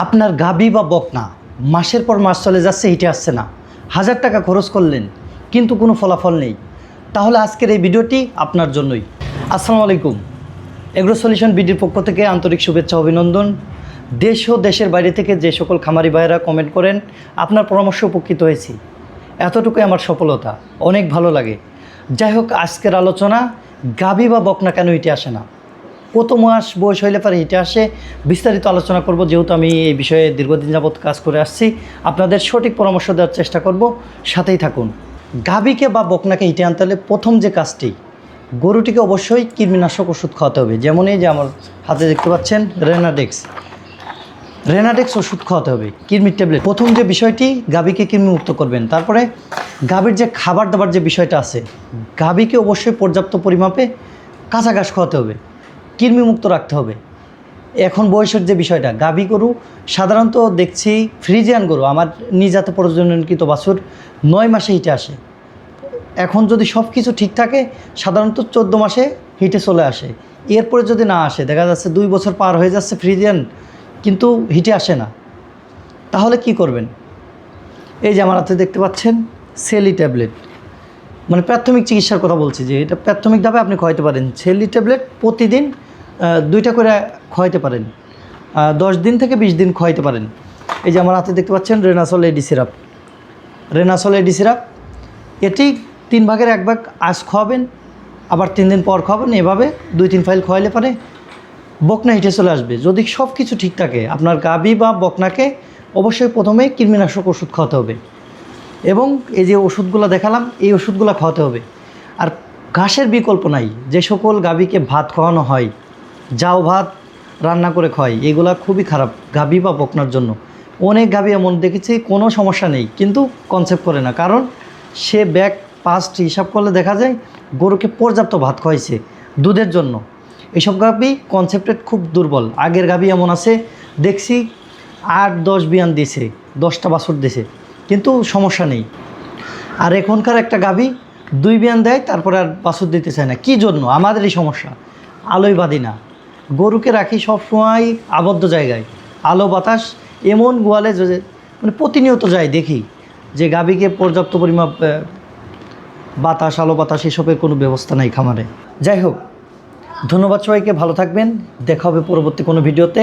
আপনার গাভী বা বকনা মাসের পর মাস চলে যাচ্ছে, হিটে আসছে না, 1000 টাকা খরচ করলেন কিন্তু কোনো ফলাফল নেই, তাহলে আজকের এই ভিডিওটি আপনার জন্যই। আসসালামু আলাইকুম, এগ্রো সলিউশন বিডির পক্ষ থেকে আন্তরিক শুভেচ্ছা অভিনন্দন। দেশ ও দেশের বাইরে থেকে যে সকল খামারি ভাইয়েরা কমেন্ট করেন, আপনার পরামর্শ উপকৃত হয়েছি, এতটুকুই আমার সফলতা, অনেক ভালো লাগে। যাই হোক, আজকের আলোচনা গাভী বা বকনা কেন হিটে আসে না, কত মাস বয়স হইলে পরে হিটে আসে, বিস্তারিত আলোচনা করব। যেহেতু আমি এই বিষয়ে দীর্ঘদিন যাবৎ কাজ করে আসছি, আপনাদের সঠিক পরামর্শ দেওয়ার চেষ্টা করব, সাথেই থাকুন। গাভীকে বা বকনাকে হিটে আনতে হলে প্রথম যে কাজটি, গরুটিকে অবশ্যই কৃমিনাশক ওষুধ খাওয়াতে হবে। যেমন এই যে আমার হাতে দেখতে পাচ্ছেন রেনাডেক্স ওষুধ খাওয়াতে হবে, কৃমির ট্যাবলেট। প্রথম যে বিষয়টি, গাভীকে কৃমিমুক্ত করবেন। তারপরে গাভীর যে খাবার দাবার যে বিষয়টা আছে, গাভীকে অবশ্যই পর্যাপ্ত পরিমাপে কাঁচা ঘাস খাওয়াতে হবে, কৃমিমুক্ত রাখতে হবে। এখন বয়সের যে বিষয়টা, গাভী গরু সাধারণত দেখছি, ফ্রিজিয়ান গরু, আমার নিজাতে প্রজননকৃত বাছুর 9 মাসে হিটে আসে। এখন যদি সব কিছু ঠিক থাকে, সাধারণত 14 মাসে হিটে চলে আসে। এরপরে যদি না আসে, দেখা যাচ্ছে 2 বছর পার হয়ে যাচ্ছে ফ্রিজিয়ান, কিন্তু হিটে আসে না, তাহলে কি করবেন? এই যে আমার হাতে দেখতে পাচ্ছেন সেলি ট্যাবলেট, মানে প্রাথমিক চিকিৎসার কথা বলছি, যে এটা প্রাথমিকভাবে আপনি খাওয়াইতে পারেন। সেলি ট্যাবলেট প্রতিদিন 2টা করে খাওয়াইতে পারেন, 10 দিন থেকে 20 দিন খাওয়াইতে পারেন। এই যে আমার হাতে দেখতে পাচ্ছেন রেনাসল এডি সিরাপ, এটি 3 ভাগের 1 ভাগ আজ খাওয়াবেন, আবার 3 দিন পর খাওয়াবেন। এভাবে 2-3 ফাইল খাওয়াইলে পারে বকনা হিটে চলে আসবে। যদি সব কিছু ঠিক থাকে, আপনার গাভী বা বকনাকে অবশ্যই প্রথমে কৃমিনাশক ওষুধ খাওয়াতে হবে, এবং এই যে ওষুধগুলো দেখালাম, এই ওষুধগুলো খাওয়াতে হবে। আর ঘাসের বিকল্প নাই। যে সকল গাভীকে ভাত খাওয়ানো হয়, জাউ ভাত রান্না করে খাওয়াই, এগুলা খুবই খারাপ গাভী বা বকনার জন্য। অনেক গাভী এমন দেখেছি, কোনো সমস্যা নেই, কিন্তু কনসেপ্ট করে না, কারণ সে ব্যাক পাস্ট হিসাব করলে দেখা যায় গরুকে পর্যাপ্ত ভাত খাওয়াইছে দুধের জন্য। এইসব গাভী কনসেপ্টেড খুব দুর্বল। আগের গাভী এমন আছে, দেখছি 8-10 বিয়ান দিয়েছে, 10টা বাছুর দিয়েছে, কিন্তু সমস্যা নেই। আর এখনকার একটা গাভী 2 বিয়ান দেয়, তারপরে আর বাছুর দিতে চায় না। কী জন্য? আমাদেরই সমস্যা, আলোয় বাঁধি না। গরুকে রাখি সবসময় আবদ্ধ জায়গায়, আলো বাতাস এমন গোয়ালে, মানে প্রতিনিয়ত যাই, দেখি যে গাভীকে পর্যাপ্ত পরিমাপ বাতাস, আলো বাতাস এসবের কোনো ব্যবস্থা নাই খামারে। যাই হোক, ধন্যবাদ সবাইকে, ভালো থাকবেন, দেখা হবে পরবর্তী কোনো ভিডিওতে।